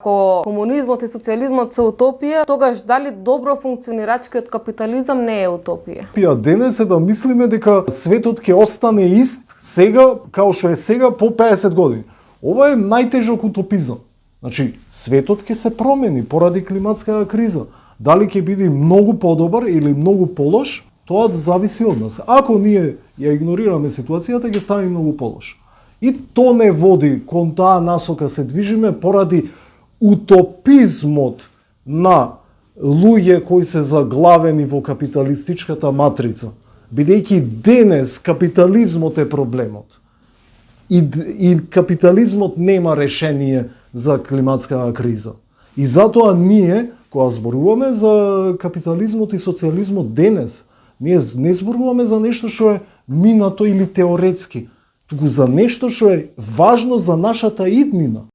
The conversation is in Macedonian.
Ако комунизмот и социјализмот се утопија, тогаш дали добро функционирачкиот капитализам не е утопија? Пија денес е да мислиме дека светот ќе остане ист сега, као што е сега по 50 години. Ова е најтежок утопизам. Значи, светот ќе се промени поради климатската криза. Дали ќе биде многу подобар или многу полош, тоа зависи од нас. Ако ние ја игнорираме ситуацијата, ќе стане многу полош. И то не води кон таа насока се движиме поради утопизмот на луѓе кои се заглавени во капиталистичката матрица. Бидејќи денес капитализмот е проблемот. И капитализмот нема решение за климатската криза. И затоа ние, кога зборуваме за капитализмот и социјализмот денес, ние не зборуваме за нешто што е минато или теоретски, туку за нешто што е важно за нашата иднина.